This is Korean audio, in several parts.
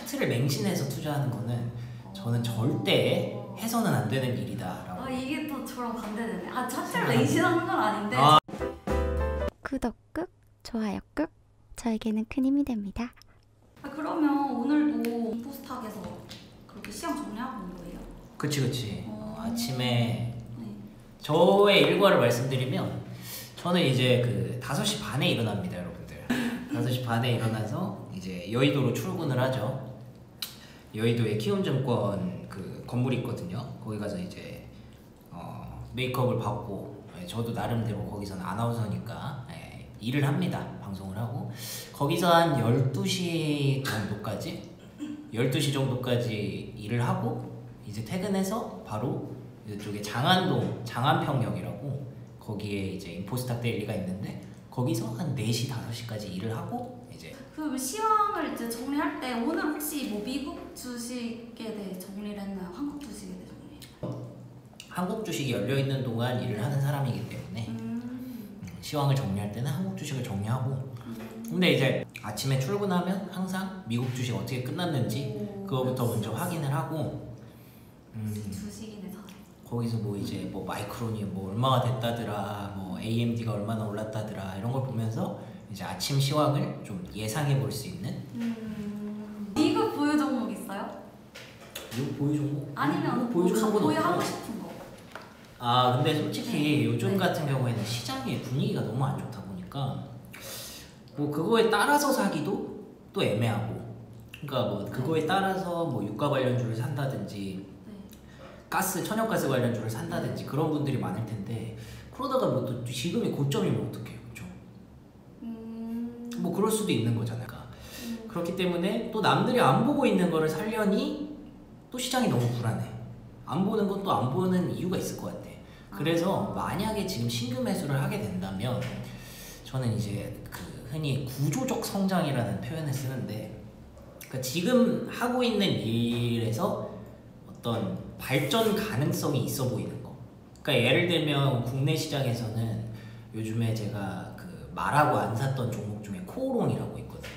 차트를 맹신해서 투자하는 거는 저는 절대 해서는 안 되는 일이다라고. 이게 또 저랑 반대되네. 차트를 맹신하는 건 아닌데. 구독 꾹, 좋아요 꾹, 저에게는 큰 힘이 됩니다. 그러면 오늘도 인포스탁에서 그렇게 시장 정리하고 온 거예요? 그치. 아침에 저의 일과를 말씀드리면 저는 이제 그 5시 반에 일어납니다, 여러분들. 5시 반에 일어나서 이제 여의도로 출근을 하죠. 여의도에 키움증권 그 건물이 있거든요. 거기 가서 이제 메이크업을 받고, 저도 나름대로 거기서는 아나운서니까 일을 합니다. 방송을 하고 거기서 한 12시 정도까지 일을 하고 이제 퇴근해서 바로 이쪽에 장안동 장안평역이라고 거기에 이제 인포스탁 데일리가 있는데 거기서 한 4시 5시까지 일을 하고 이제 그 시황을 이제 정리할 때 오늘 혹시 뭐 미국 주식에 대해 정리를 했나요? 한국 주식에 대해 정리? 한국 주식이 열려있는 동안 일을 하는 사람이기 때문에 시황을 정리할 때는 한국 주식을 정리하고 근데 이제 아침에 출근하면 항상 미국 주식 어떻게 끝났는지 그거부터 먼저 확인을 하고 주식이네 다. 거기서 뭐 이제 뭐 마이크론이 뭐 얼마가 됐다더라, 뭐 AMD가 얼마나 올랐다더라 이런 걸 보면서 이제 아침 시황을 좀 예상해 볼 수 있는. 미국 보유 종목 있어요? 미국 보유 종목? 아니면 보유 종목은 보유하고 없고. 싶은 거. 근데 솔직히 요즘 같은 경우에는 시장의 분위기가 너무 안 좋다 보니까 뭐 그거에 따라서 사기도 또 애매하고, 그러니까 뭐 그거에 따라서 뭐 유가 관련주를 산다든지 천연가스 관련주를 산다든지 그런 분들이 많을 텐데 그러다가 뭐 또 지금이 고점이면 어떡해요, 그렇죠? 뭐 그럴 수도 있는 거잖아요. 그렇기 때문에 또 남들이 안 보고 있는 거를 살려니 또 시장이 너무 불안해. 안 보는 건 또 안 보는 이유가 있을 것 같아. 그래서 만약에 지금 신규 매수를 하게 된다면 저는 이제 그 흔히 구조적 성장이라는 표현을 쓰는데, 그러니까 지금 하고 있는 일에서 어떤 발전 가능성이 있어 보이는 거. 그러니까 예를 들면 국내 시장에서는 요즘에 제가 그 말하고 안 샀던 종목 중에 코오롱이라고 있거든요.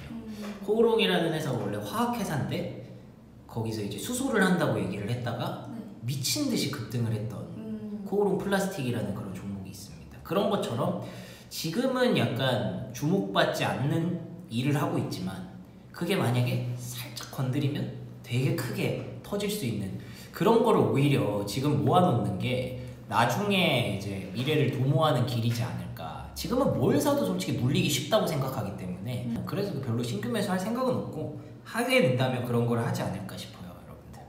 코오롱이라는 회사가 원래 화학회사인데 거기서 이제 수소를 한다고 얘기를 했다가 미친 듯이 급등을 했던 코오롱 플라스틱이라는 그런 종목이 있습니다. 그런 것처럼 지금은 약간 주목받지 않는 일을 하고 있지만 그게 만약에 살짝 건드리면 되게 크게 터질 수 있는 그런 거를 오히려 지금 모아놓는 게 나중에 이제 미래를 도모하는 길이지 않을까. 지금은 뭘 사도 솔직히 물리기 쉽다고 생각하기 때문에 그래서 별로 신규 매수할 생각은 없고 하게 된다면 그런 걸 하지 않을까 싶어요, 여러분들.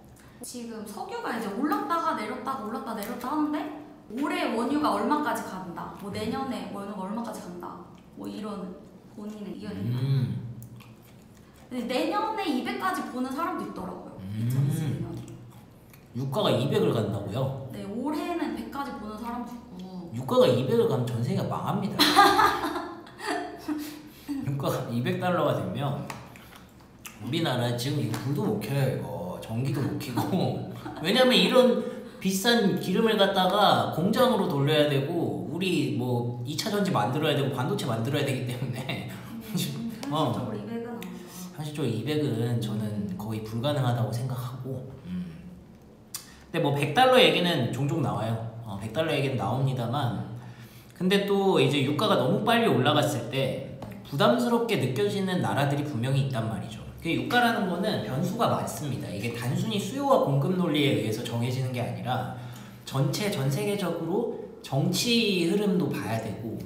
지금 석유가 이제 올랐다가 내렸다 하는데 올해 원유가 얼마까지 간다, 뭐 내년에 원유가 얼마까지 간다, 뭐 이런 본인의 의견이 있나요? 근데 내년에 200까지 보는 사람도 있더라고요. 2022년에. 유가가 200을 간다고요? 네, 올해는 100까지 보는 사람도 있고. 유가가 200을 가면 전 세계가 망합니다. 유가가 200달러가 되면 우리나라 지금 이거 불도 못 켜요, 이거. 전기도 못 켜고. 왜냐면 이런 비싼 기름을 갖다가 공장으로 돌려야 되고 우리 뭐 2차 전지 만들어야 되고 반도체 만들어야 되기 때문에 현실적으로 200은 아니죠. 현실적으로 200은 저는 거의 불가능하다고 생각하고 근데 뭐 100달러 얘기는 종종 나와요. 100달러 얘기는 나옵니다만 근데 또 이제 유가가 너무 빨리 올라갔을 때 부담스럽게 느껴지는 나라들이 분명히 있단 말이죠. 유가라는 거는 변수가 많습니다. 이게 단순히 수요와 공급 논리에 의해서 정해지는 게 아니라 전 세계적으로 정치 흐름도 봐야 되고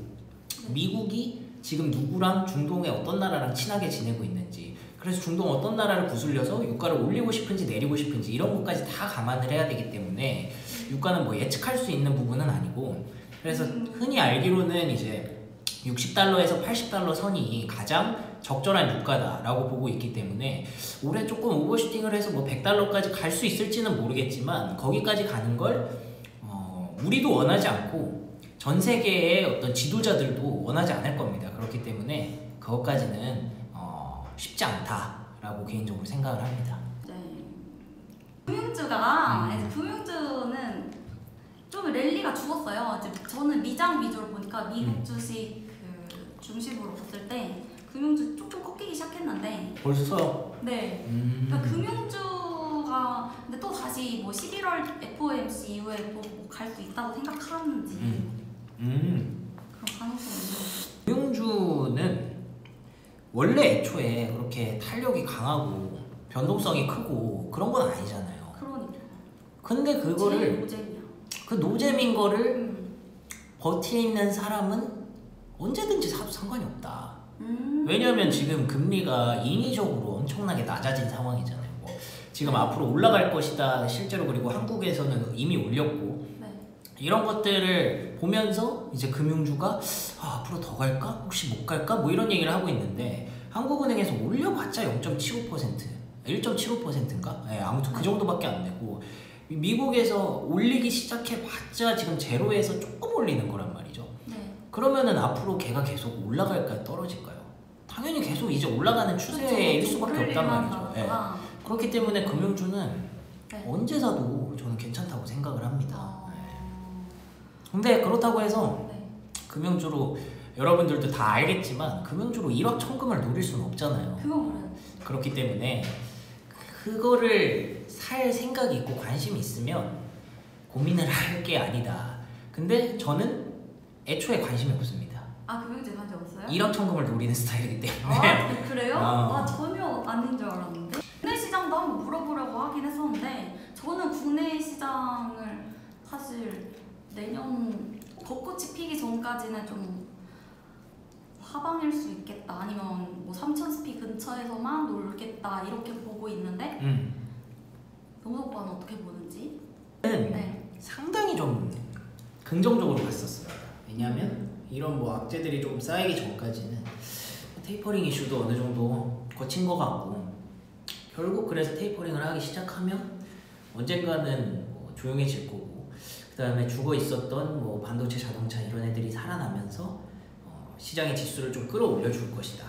미국이 지금 누구랑 중동의 어떤 나라랑 친하게 지내고 있는지, 그래서 중동 어떤 나라를 구슬려서 유가를 올리고 싶은지 내리고 싶은지 이런 것까지 다 감안을 해야 되기 때문에 유가는 뭐 예측할 수 있는 부분은 아니고, 그래서 흔히 알기로는 이제 60달러에서 80달러 선이 가장 적절한 유가다라고 보고 있기 때문에 올해 조금 오버슈팅을 해서 뭐 100달러까지 갈 수 있을지는 모르겠지만 거기까지 가는 걸 우리도 원하지 않고 전 세계의 어떤 지도자들도 원하지 않을 겁니다. 그렇기 때문에 그것까지는 쉽지 않다라고 개인적으로 생각을 합니다. 네. 금융주가 이제 금융주는 좀 랠리가 죽었어요. 이제 저는 미장 위주로 보니까 미국 주식 그 중심으로 봤을 때 금융주 조금 꺾이기 시작했는데 벌써? 네. 그러니까 금융주가 근데 또 다시 뭐 11월 FOMC 이후에 또 갈 수 있다고 생각하는지 그런 가능성이 있는 금융주는 원래 애초에 그렇게 탄력이 강하고 변동성이 크고 그런 건 아니잖아요. 그러니까 근데 제일 그거를 노잼이야. 그 노잼인 거를 버티는 사람은 언제든지 사도 상관이 없다. 왜냐하면 지금 금리가 인위적으로 엄청나게 낮아진 상황이잖아요. 뭐 지금 앞으로 올라갈 것이다 실제로. 그리고 한국에서는 이미 올렸고 네. 이런 것들을 보면서 이제 금융주가 앞으로 더 갈까? 혹시 못 갈까? 뭐 이런 얘기를 하고 있는데 한국은행에서 올려봤자 0.75%, 1.75%인가? 네, 아무튼 그 정도밖에 안 되고 미국에서 올리기 시작해봤자 지금 제로에서 조금 올리는 거란 말이죠. 네. 그러면은 앞으로 걔가 계속 올라갈까요? 떨어질까요? 당연히 계속 이제 올라가는 추세일 수밖에 없단 말이죠. 네. 그렇기 때문에 금융주는 네. 언제 사도 저는 괜찮다고 생각을 합니다. 근데 그렇다고 해서 네. 금융주로 여러분들도 다 알겠지만 금융주로 1억 천금을 노릴 수는 없잖아요. 그건 그래요. 그렇기 때문에 그거를 살 생각이 있고 관심이 있으면 고민을 할 게 아니다. 근데 저는 애초에 관심이 없습니다. 아 금융주에 관심 없어요? 1억 천금을 노리는 스타일이기 때문에. 아 그래요? 아. 전혀 아닌 줄 알았는데 국내 시장도 한번 물어보려고 하긴 했었는데 저는 국내 시장을 사실 내년 벚꽃이 피기 전까지는 좀 하방일 수 있겠다 아니면 뭐 3000스피 근처에서만 놀겠다 이렇게 보고 있는데 영석 오빠는 어떻게 보는지? 네. 상당히 좀 긍정적으로 봤었어요. 왜냐하면 이런 뭐 악재들이 좀 쌓이기 전까지는 테이퍼링 이슈도 어느 정도 거친 것 같고 결국 그래서 테이퍼링을 하기 시작하면 언젠가는 뭐 조용해질 거고 그 다음에 죽어 있었던 뭐 반도체, 자동차 이런 애들이 살아나면서 시장의 지수를 좀 끌어올려 줄 것이다.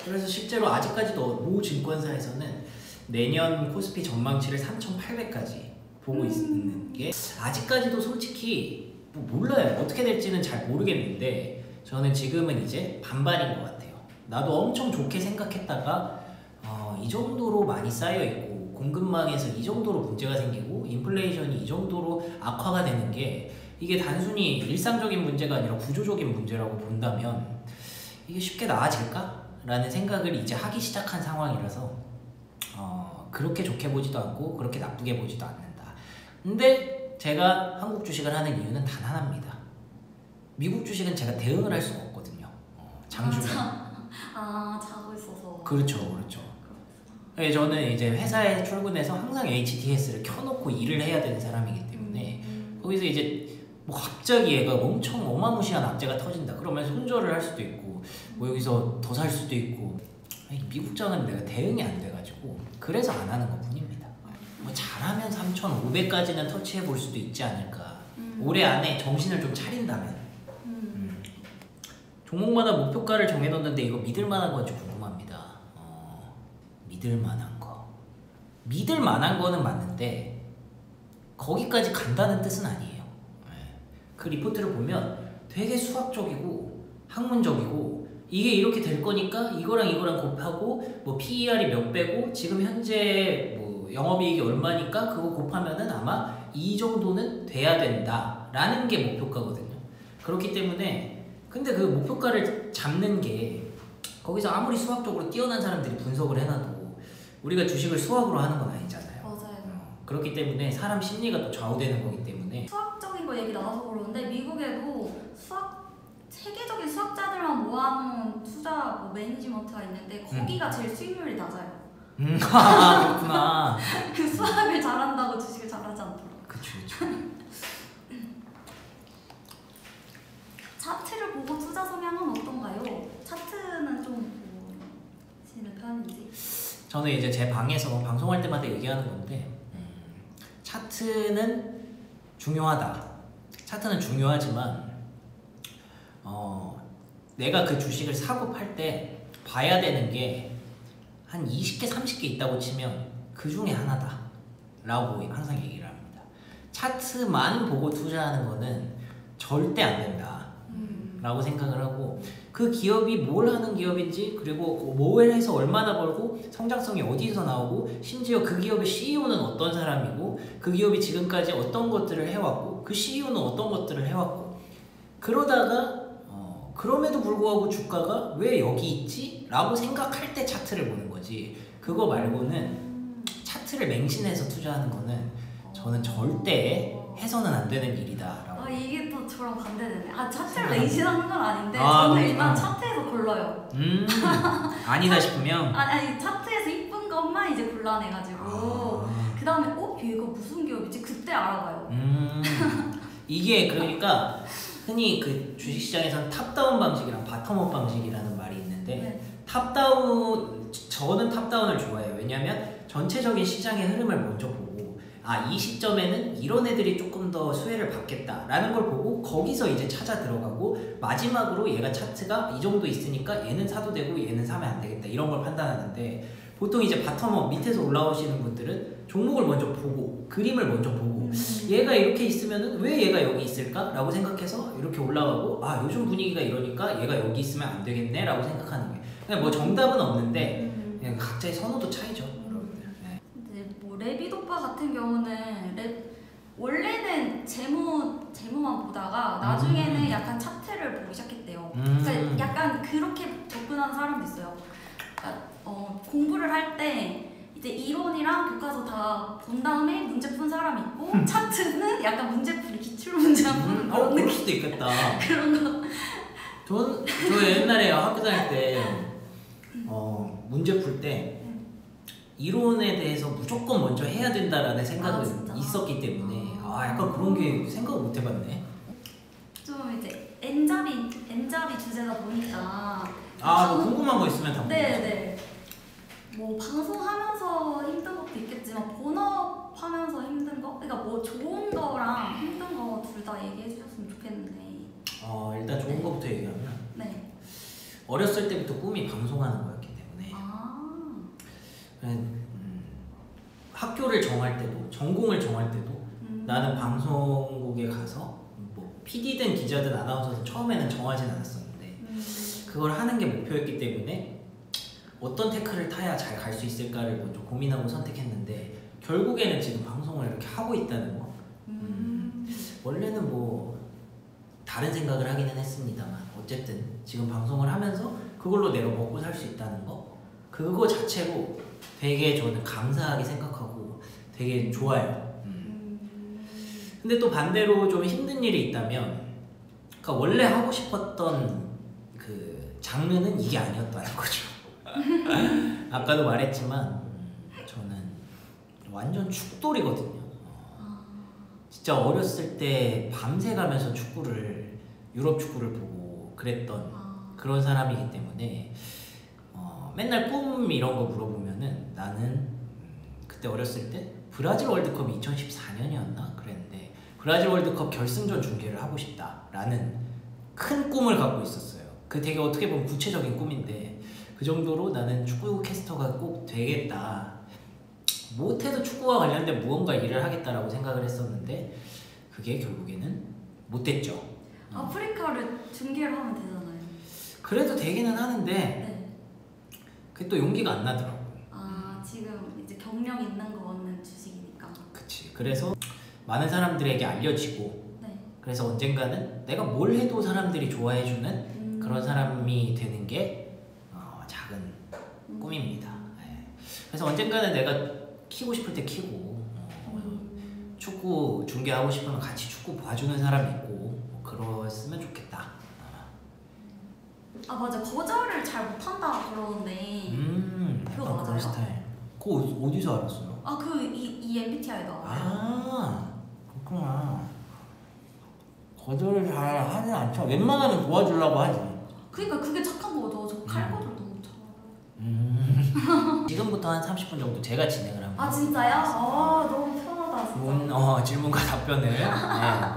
그래서 실제로 아직까지도 모 증권사에서는 내년 코스피 전망치를 3,800까지 보고 있는 게 아직까지도 솔직히 뭐 몰라요. 어떻게 될지는 잘 모르겠는데 저는 지금은 이제 반반인 것 같아요. 나도 엄청 좋게 생각했다가 이 정도로 많이 쌓여있고 공급망에서 이 정도로 문제가 생기고 인플레이션이 이 정도로 악화가 되는 게 이게 단순히 일상적인 문제가 아니라 구조적인 문제라고 본다면 이게 쉽게 나아질까? 라는 생각을 이제 하기 시작한 상황이라서 그렇게 좋게 보지도 않고 그렇게 나쁘게 보지도 않는다. 근데 제가 한국 주식을 하는 이유는 단 하나입니다. 미국 주식은 제가 대응을 할 수가 없거든요. 장주는. 자고 있어서. 그렇죠. 네, 저는 이제 회사에 출근해서 항상 HTS를 켜놓고 일을 해야 되는 사람이기 때문에 거기서 이제 뭐 갑자기 얘가 엄청 어마무시한 악재가 터진다 그러면 손절을 할 수도 있고 뭐 여기서 더 살 수도 있고 미국장은 내가 대응이 안 돼가지고 그래서 안 하는 것 뿐입니다. 뭐 잘하면 3,500까지는 터치해 볼 수도 있지 않을까. 올해 안에 정신을 좀 차린다면. 종목마다 목표가를 정해놓는데 이거 믿을 만한 건지 궁금합니다. 믿을 만한 거. 믿을 만한 거는 맞는데 거기까지 간다는 뜻은 아니에요. 그 리포트를 보면 되게 수학적이고 학문적이고 이게 이렇게 될 거니까 이거랑 이거랑 곱하고 뭐 PER이 몇 배고 지금 현재 뭐 영업이익이 얼마니까 그거 곱하면은 아마 이 정도는 돼야 된다 라는 게 목표가거든요. 그렇기 때문에 근데 그 목표가를 잡는 게 거기서 아무리 수학적으로 뛰어난 사람들이 분석을 해놔도 우리가 주식을 수학으로 하는 건 아니잖아요. 맞아요. 그렇기 때문에 사람 심리가 또 좌우되는 거기 때문에 수학적인 거 얘기 나와서 그러는데 미국에도 세계적인 수학자들만 모아놓은 투자 뭐 매니지먼트가 있는데 거기가 제일 수익률이 낮아요. 그렇구나. 그 수학을 잘한다고 주식을 잘하지 않더라고. 그쵸. 차트를 보고 투자 성향은 어떤가요? 차트는 좀 보시는 편인지? 저는 이제 제 방에서 방송할 때마다 얘기하는 건데 차트는 중요하다. 차트는 중요하지만 내가 그 주식을 사고 팔 때 봐야 되는 게 한 20개, 30개 있다고 치면 그 중에 하나다 라고 항상 얘기를 합니다. 차트만 보고 투자하는 거는 절대 안 된다. 라고 생각을 하고 그 기업이 뭘 하는 기업인지 그리고 뭘 해서 얼마나 벌고 성장성이 어디서 나오고 심지어 그 기업의 CEO는 어떤 사람이고 그 기업이 지금까지 어떤 것들을 해왔고 그 CEO는 어떤 것들을 해왔고 그러다가 그럼에도 불구하고 주가가 왜 여기 있지? 라고 생각할 때 차트를 보는 거지 그거 말고는 차트를 맹신해서 투자하는 거는 저는 절대 해서는 안 되는 일이다. 이게 또 저랑 반대되네. 차트를 맹신하는 건 아닌데 아, 저는 일단 차트에서 골라요. 아니다 싶으면 아니 차트에서 이쁜 것만 이제 골라내가지고 그 다음에 이거 무슨 기업이지? 그때 알아봐요. 이게 그러니까 흔히 그 주식시장에서는 탑다운 방식이랑 바텀업 방식이라는 말이 있는데 네. 저는 탑다운을 좋아해요. 왜냐하면 전체적인 시장의 흐름을 먼저 보고 이 시점에는 이런 애들이 조금 더 수혜를 받겠다라는 걸 보고 거기서 이제 찾아 들어가고 마지막으로 얘가 차트가 이 정도 있으니까 얘는 사도 되고 얘는 사면 안 되겠다 이런 걸 판단하는데 보통 이제 바텀업 밑에서 올라오시는 분들은 종목을 먼저 보고 그림을 먼저 보고 얘가 이렇게 있으면은 왜 얘가 여기 있을까? 라고 생각해서 이렇게 올라가고 요즘 분위기가 이러니까 얘가 여기 있으면 안 되겠네 라고 생각하는 거예요. 그냥 뭐 정답은 없는데 그냥 각자의 선호도 차이죠. 레빗 오빠 같은 경우는 원래는 재무만 보다가 나중에는 약간 차트를 보기 시작했대요. 그러니까 약간 그렇게 접근하는 사람도 있어요. 그러니까 공부를 할 때 이제 이론이랑 교과서 다 본 다음에 문제 푼 사람이 있고 차트는 약간 문제 풀이 기출 문제만 푸는 그런 그럴 느낌. 수도 있겠다. 그런 거. 저 옛날에 학교 다닐 때 문제 풀 때 이론에 대해서 무조건 먼저 해야 된다라는 생각은 있었기 때문에 약간 그런 게 생각을 못 해봤네. 좀 이제 N잡이 주제다 보니까 뭐 궁금한 거 있으면 다 물어보세요. 네네. 뭐 방송하면서 힘든 것도 있겠지만 본업하면서 힘든 거? 그러니까 뭐 좋은 거랑 힘든 거 둘 다 얘기해 주셨으면 좋겠는데. 일단 좋은 거부터 얘기하면 네. 어렸을 때부터 꿈이 방송하는 거였기 때문에 학교를 정할 때도 전공을 정할 때도 나는 방송국에 가서 뭐 PD든 기자든 아나운서든 처음에는 정하진 않았었는데 그걸 하는 게 목표였기 때문에 어떤 태클을 타야 잘 갈 수 있을까를 먼저 고민하고 선택했는데 결국에는 지금 방송을 이렇게 하고 있다는 거 원래는 뭐 다른 생각을 하기는 했습니다만 어쨌든 지금 방송을 하면서 그걸로 내가 먹고 살 수 있다는 거 그거 자체로 되게 저는 감사하게 생각하고 되게 좋아요. 근데 또 반대로 좀 힘든 일이 있다면 그러니까 원래 하고 싶었던 그 장르는 이게 아니었다는 거죠. 아까도 말했지만 저는 완전 축돌이거든요. 진짜 어렸을 때 밤새 가면서 유럽 축구를 보고 그랬던 그런 사람이기 때문에 맨날 꿈 이런 거 물어보면은 나는 그때 어렸을 때 브라질 월드컵이 2014년이었나 그랬는데 브라질 월드컵 결승전 중계를 하고 싶다라는 큰 꿈을 갖고 있었어요. 그 되게 어떻게 보면 구체적인 꿈인데 그 정도로 나는 축구 캐스터가 꼭 되겠다. 못해도 축구와 관련된 무언가 일을 하겠다라고 생각을 했었는데 그게 결국에는 못됐죠. 아프리카를 중계를 하면 되잖아요. 그래도 되기는 하는데 네. 그게 또 용기가 안 나더라고. 지금 이제 경력 있는 거 얻는 주식이니까. 그치. 그래서 많은 사람들에게 알려지고 네. 그래서 언젠가는 내가 뭘 해도 사람들이 좋아해주는 그런 사람이 되는 게 작은 꿈입니다. 네. 그래서 언젠가는 내가 키고 싶을 때 키고 축구 중계하고 싶으면 같이 축구 봐주는 사람이 있고 그랬으면 좋겠다. 맞아. 거절을 잘 못한다 그러는데 그거 약간 맞아요? 그런 스타일. 그거 어디서 알았어요? 이 MBTI 나와요. 그렇구나. 거절을 잘 하진 않죠. 웬만하면 도와주려고 하지. 그러니까 그게 착한 거죠. 저 칼거절 너무 잘해요. 지금부터 한 30분 정도 제가 진행을 합니다. 진짜요? 너무 편하다 진짜. 질문과 답변을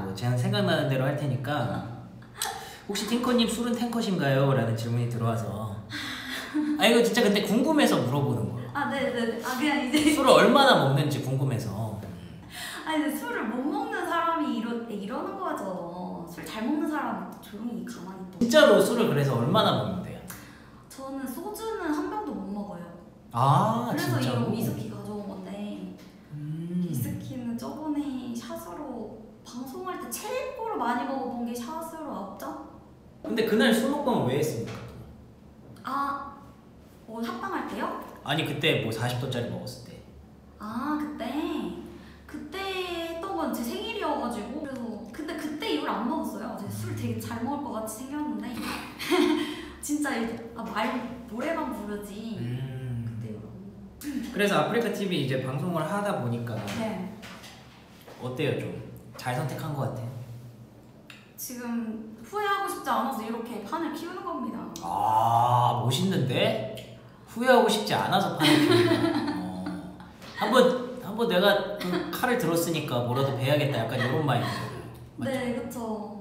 뭐 제가 생각나는 대로 할 테니까 혹시 팅커님 술은 탱커신가요? 라는 질문이 들어와서 이거 진짜 근데 궁금해서 물어보는 거예요. 네네네. 그냥 이제 술을 얼마나 먹는지 궁금해서. 근데 술을 못 먹는 사람이 이러는 거죠. 술 잘 먹는 사람 조용히 가만히 또. 진짜로 술을 그래서 얼마나 먹는데요? 저는 소주는 한 병도 못 먹어요. 아 그래서 진짜로? 이런 위스키 가져온 건데 위스키는 저번에 샷으로 방송할 때 최고로 많이 먹어본 게 샷으로 9잔? 근데 그날 술 먹방을 왜 했습니까? 아, 합방할 때요? 아니 그때 뭐 40도짜리 먹었을 때. 아 그때 했던 건 제 생일이어가지고 그래서 근데 그때 이후로 안 먹었어요. 제가 술 되게 잘 먹을 것 같이 생겼는데 진짜 노래만 부르지 그때 이후로 안 먹었어요. 그래서 아프리카 TV 이제 방송을 하다 보니까 네. 어때요 좀? 잘 선택한 것 같아요? 지금 후회하고 싶지 않아서 이렇게 판을 키우는 겁니다. 아 멋있는데? 후회하고 싶지 않아서 판을 키운다. 한번 내가 그 칼을 들었으니까 뭐라도 배야겠다 약간 이런 마인드. 네, 그쵸.